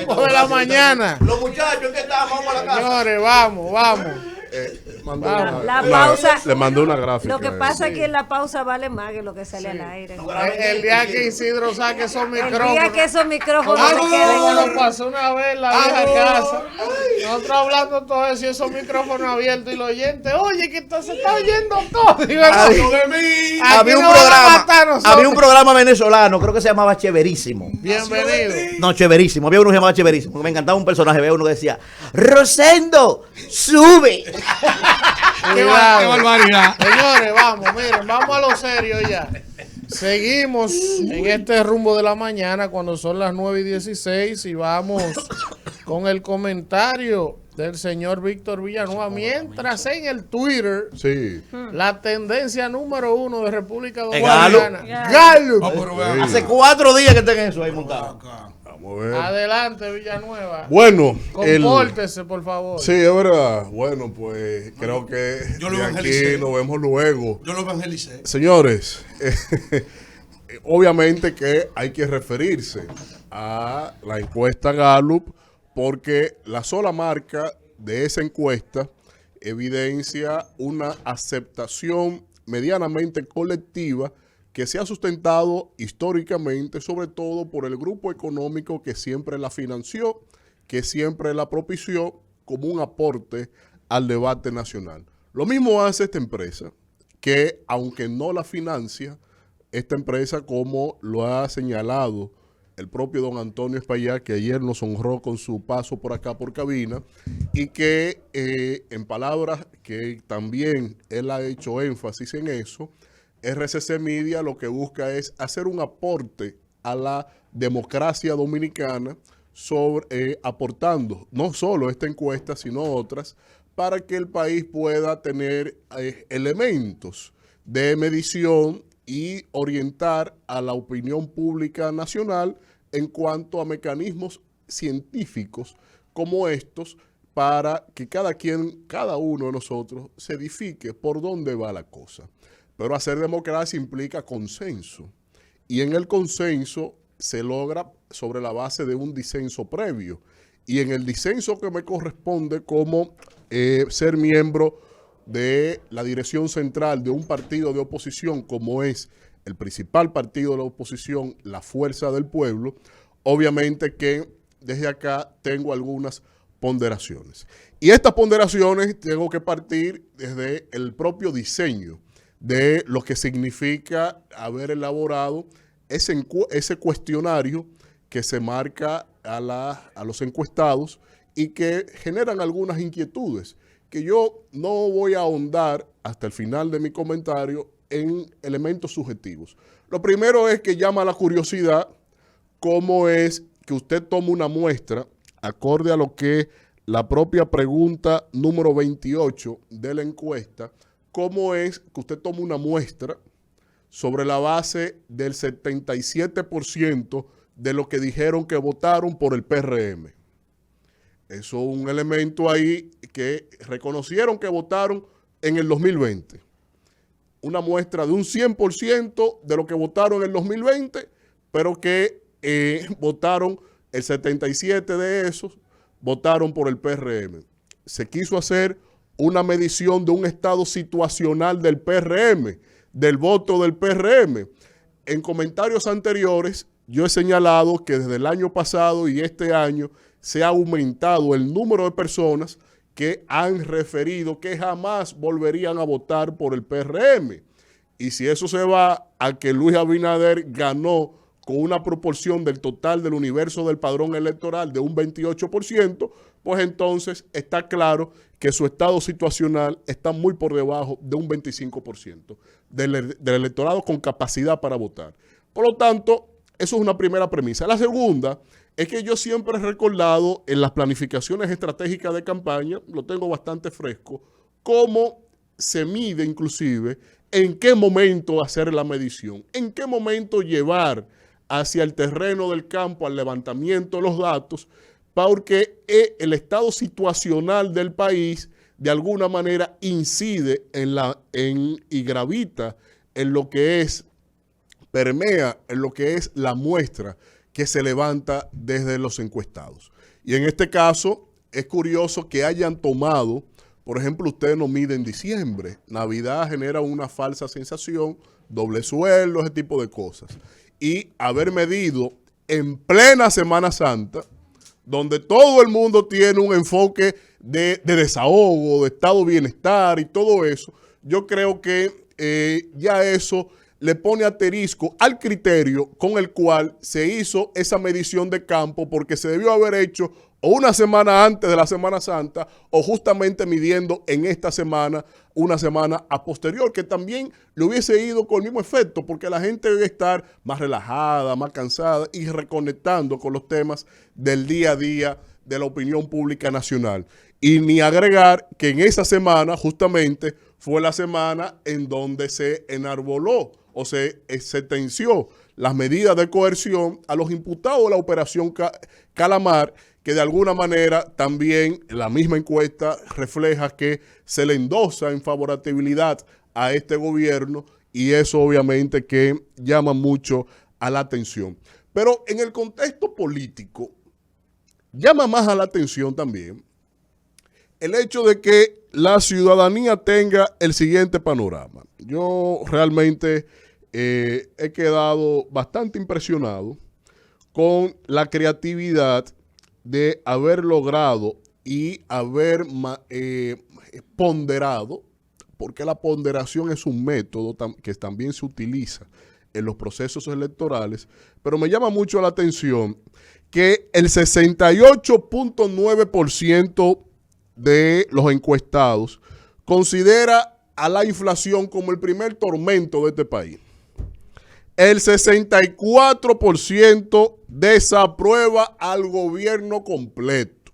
rumbo de la mañana. Los muchachos que estaban, vamos a la casa. Señores, vamos. La pausa. Le mandó una gráfica. Lo que pasa es que la pausa vale más que lo que sale al aire. El día que Isidro saque esos El micrófonos. día que esos micrófonos se Como queden. nos pasó una vez en la vieja casa. Nosotros hablando todo eso y esos micrófonos abiertos y los oyentes, oye, que se está oyendo todo. Digo, no, de mí. Había un programa venezolano, creo que se llamaba Chéverísimo. Bienvenido. No, Chéverísimo. Había uno que se llamaba Chéverísimo. Me encantaba un personaje. Había uno que decía, Rosendo, sube. Qué barbaridad. Señores, vamos a lo serio ya. Seguimos en este rumbo de la mañana cuando son las 9:16 y vamos con el comentario del señor Víctor Villanueva. Mientras en el Twitter, la tendencia número 1 de República Dominicana, Gallup. Hace 4 días que estén eso ahí montado. Adelante, Villanueva. Bueno, compórtese, por favor. Sí, es verdad. Bueno, pues creo que de aquí nos vemos luego. Yo lo evangelicé. Señores, obviamente que hay que referirse a la encuesta Gallup porque la sola marca de esa encuesta evidencia una aceptación medianamente colectiva que se ha sustentado históricamente, sobre todo por el grupo económico que siempre la financió, que siempre la propició como un aporte al debate nacional. Lo mismo hace esta empresa, que aunque no la financia, esta empresa, como lo ha señalado el propio don Antonio Espaillat, que ayer nos honró con su paso por acá por cabina, y que en palabras que también él ha hecho énfasis en eso, RCC Media lo que busca es hacer un aporte a la democracia dominicana, aportando no solo esta encuesta, sino otras, para que el país pueda tener elementos de medición y orientar a la opinión pública nacional en cuanto a mecanismos científicos como estos, para que cada uno de nosotros se edifique por dónde va la cosa. Pero hacer democracia implica consenso, y en el consenso se logra sobre la base de un disenso previo, y en el disenso que me corresponde como ser miembro de la dirección central de un partido de oposición como es el principal partido de la oposición, la Fuerza del Pueblo, obviamente que desde acá tengo algunas ponderaciones. Y estas ponderaciones tengo que partir desde el propio diseño de lo que significa haber elaborado ese cuestionario que se marca a los encuestados y que generan algunas inquietudes que yo no voy a ahondar hasta el final de mi comentario en elementos subjetivos. Lo primero es que llama la curiosidad cómo es que usted toma una muestra acorde a lo que la propia pregunta número 28 de la encuesta, cómo es que usted toma una muestra sobre la base del 77% de lo que dijeron que votaron por el PRM. Eso es un elemento ahí que reconocieron que votaron en el 2020. Una muestra de un 100% de lo que votaron en el 2020, pero que votaron el 77% de esos, votaron por el PRM. Se quiso hacer una medición de un estado situacional del PRM, del voto del PRM. En comentarios anteriores, yo he señalado que desde el año pasado y este año se ha aumentado el número de personas que han referido que jamás volverían a votar por el PRM. Y si eso se va a que Luis Abinader ganó con una proporción del total del universo del padrón electoral de un 28%, pues entonces está claro que su estado situacional está muy por debajo de un 25% del electorado con capacidad para votar. Por lo tanto, eso es una primera premisa. La segunda es que yo siempre he recordado en las planificaciones estratégicas de campaña, lo tengo bastante fresco, cómo se mide inclusive en qué momento hacer la medición, en qué momento llevar hacia el terreno del campo al levantamiento de los datos, porque el estado situacional del país de alguna manera incide y gravita en lo que es, permea en lo que es la muestra que se levanta desde los encuestados. Y en este caso es curioso que hayan tomado, por ejemplo, ustedes no miden en diciembre, Navidad genera una falsa sensación, doble sueldo, ese tipo de cosas. Y haber medido en plena Semana Santa, donde todo el mundo tiene un enfoque de desahogo, de estado de bienestar y todo eso, yo creo que ya eso le pone asterisco al criterio con el cual se hizo esa medición de campo, porque se debió haber hecho o una semana antes de la Semana Santa o justamente midiendo en esta semana, una semana a posterior, que también le hubiese ido con el mismo efecto, porque la gente debe estar más relajada, más cansada y reconectando con los temas del día a día de la opinión pública nacional. Y ni agregar que en esa semana justamente fue la semana en donde se enarboló o se sentenció las medidas de coerción a los imputados de la operación Calamar, que de alguna manera también la misma encuesta refleja que se le endosa en favorabilidad a este gobierno, y eso obviamente que llama mucho a la atención. Pero en el contexto político llama más a la atención también el hecho de que la ciudadanía tenga el siguiente panorama. Yo realmente he quedado bastante impresionado con la creatividad de haber logrado y haber ponderado, porque la ponderación es un método que también se utiliza en los procesos electorales, pero me llama mucho la atención que el 68.9% de los encuestados considera a la inflación como el primer tormento de este país. El 64% desaprueba al gobierno completo.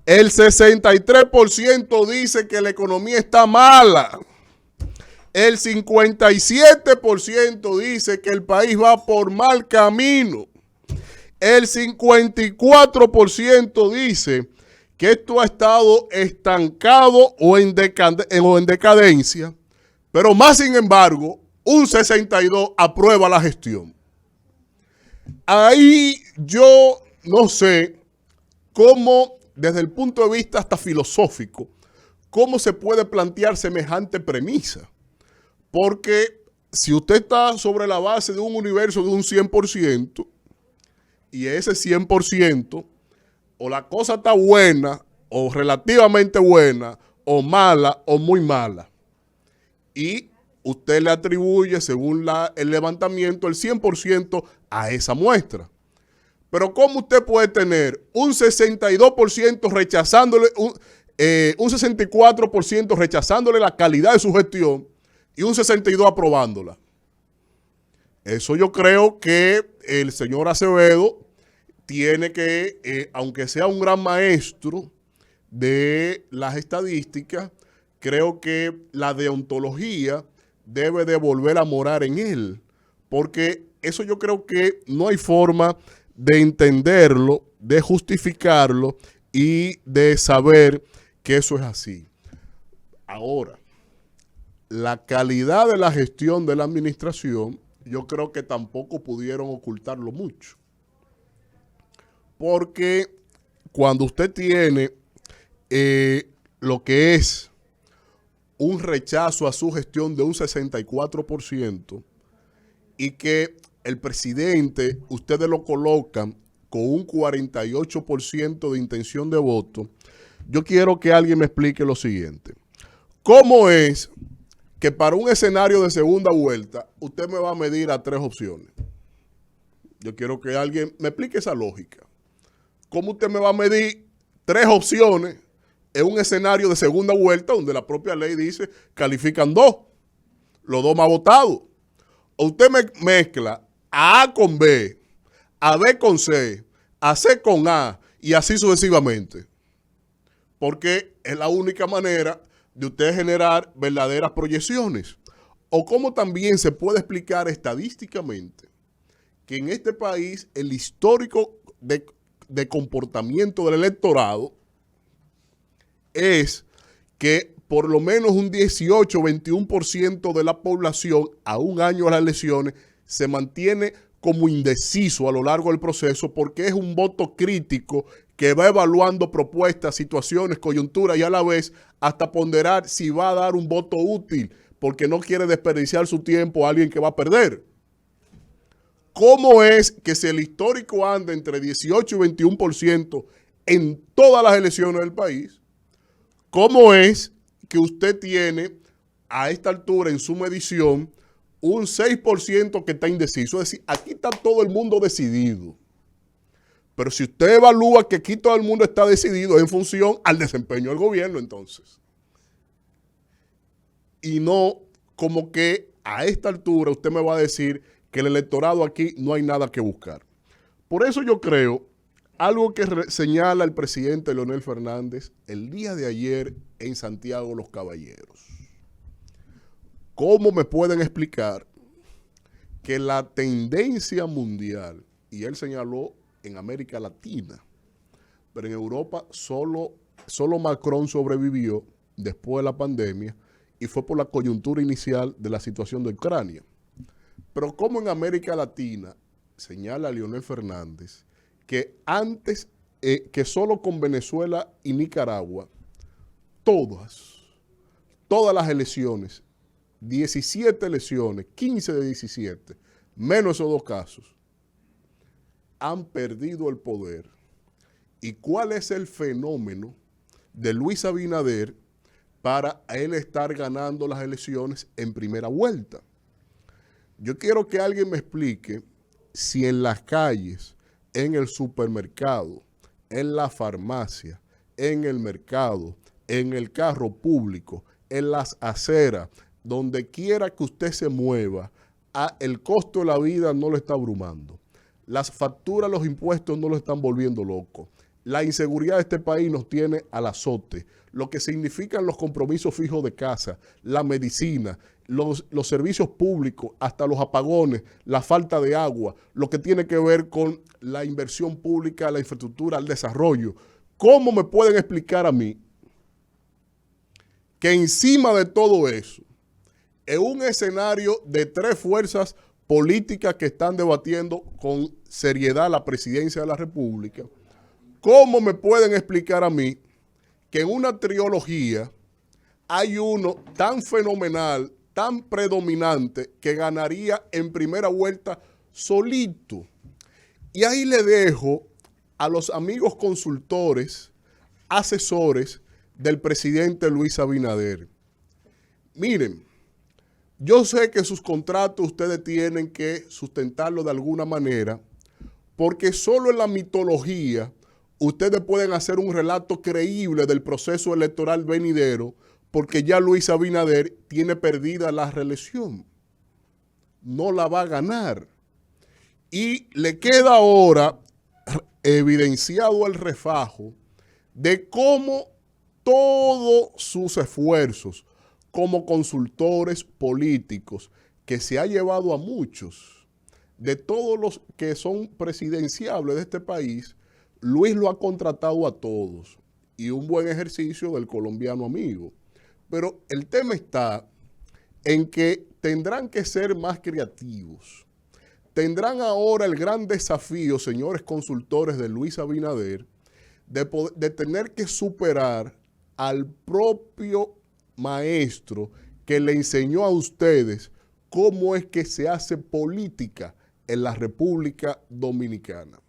El 63% dice que la economía está mala. El 57% dice que el país va por mal camino. El 54% dice que esto ha estado estancado o en decadencia, pero más sin embargo, un 62% aprueba la gestión. Ahí yo no sé cómo, desde el punto de vista hasta filosófico, cómo se puede plantear semejante premisa. Porque si usted está sobre la base de un universo de un 100%, y ese 100%, o la cosa está buena, o relativamente buena, o mala, o muy mala. Y usted le atribuye, según el levantamiento, el 100% a esa muestra. Pero ¿cómo usted puede tener un 62% rechazándole, un 64% rechazándole la calidad de su gestión y un 62% aprobándola? Eso yo creo que el señor Acevedo tiene que, aunque sea un gran maestro de las estadísticas, creo que la deontología debe de volver a morar en él, porque eso yo creo que no hay forma de entenderlo, de justificarlo y de saber que eso es así. Ahora, la calidad de la gestión de la administración, yo creo que tampoco pudieron ocultarlo mucho. Porque cuando usted tiene lo que es un rechazo a su gestión de un 64% y que el presidente, ustedes lo colocan con un 48% de intención de voto, yo quiero que alguien me explique lo siguiente. ¿Cómo es que para un escenario de segunda vuelta usted me va a medir a 3 opciones? Yo quiero que alguien me explique esa lógica. ¿Cómo usted me va a medir 3 opciones en un escenario de segunda vuelta donde la propia ley dice califican 2, los 2 más votados? O usted me mezcla a A con B, a B con C, a C con A y así sucesivamente. Porque es la única manera de usted generar verdaderas proyecciones. O cómo también se puede explicar estadísticamente que en este país el histórico de comportamiento del electorado es que por lo menos un 18 o 21% de la población a un año de las elecciones se mantiene como indeciso a lo largo del proceso porque es un voto crítico que va evaluando propuestas, situaciones, coyunturas y a la vez hasta ponderar si va a dar un voto útil porque no quiere desperdiciar su tiempo a alguien que va a perder. ¿Cómo es que si el histórico anda entre 18 y 21% en todas las elecciones del país, cómo es que usted tiene a esta altura en su medición un 6% que está indeciso? Es decir, aquí está todo el mundo decidido. Pero si usted evalúa que aquí todo el mundo está decidido en función al desempeño del gobierno, entonces. Y no como que a esta altura usted me va a decir que el electorado aquí no hay nada que buscar. Por eso yo creo, algo que señala el presidente Leonel Fernández el día de ayer en Santiago Los Caballeros. ¿Cómo me pueden explicar que la tendencia mundial, y él señaló en América Latina, pero en Europa solo Macron sobrevivió después de la pandemia y fue por la coyuntura inicial de la situación de Ucrania? Pero como en América Latina, señala Leonel Fernández, que antes, que solo con Venezuela y Nicaragua, todas las elecciones, 17 elecciones, 15 de 17, menos esos dos casos, han perdido el poder. ¿Y cuál es el fenómeno de Luis Abinader para él estar ganando las elecciones en primera vuelta? Yo quiero que alguien me explique si en las calles, en el supermercado, en la farmacia, en el mercado, en el carro público, en las aceras, donde quiera que usted se mueva, el costo de la vida no lo está abrumando. Las facturas, los impuestos no lo están volviendo loco. La inseguridad de este país nos tiene al azote. Lo que significan los compromisos fijos de casa, la medicina, los servicios públicos, hasta los apagones, la falta de agua, lo que tiene que ver con la inversión pública, la infraestructura, el desarrollo. ¿Cómo me pueden explicar a mí que encima de todo eso, en un escenario de 3 fuerzas políticas que están debatiendo con seriedad la presidencia de la República, cómo me pueden explicar a mí que en una trilogía hay uno tan fenomenal, tan predominante, que ganaría en primera vuelta solito? Y ahí le dejo a los amigos consultores, asesores del presidente Luis Abinader. Miren, yo sé que sus contratos ustedes tienen que sustentarlo de alguna manera, porque solo en la mitología ustedes pueden hacer un relato creíble del proceso electoral venidero, porque ya Luis Abinader tiene perdida la reelección. No la va a ganar. Y le queda ahora evidenciado el refajo de cómo todos sus esfuerzos como consultores políticos, que se ha llevado a muchos, de todos los que son presidenciables de este país, Luis lo ha contratado a todos, y un buen ejercicio del colombiano amigo. Pero el tema está en que tendrán que ser más creativos. Tendrán ahora el gran desafío, señores consultores de Luis Abinader, de tener que superar al propio maestro que le enseñó a ustedes cómo es que se hace política en la República Dominicana.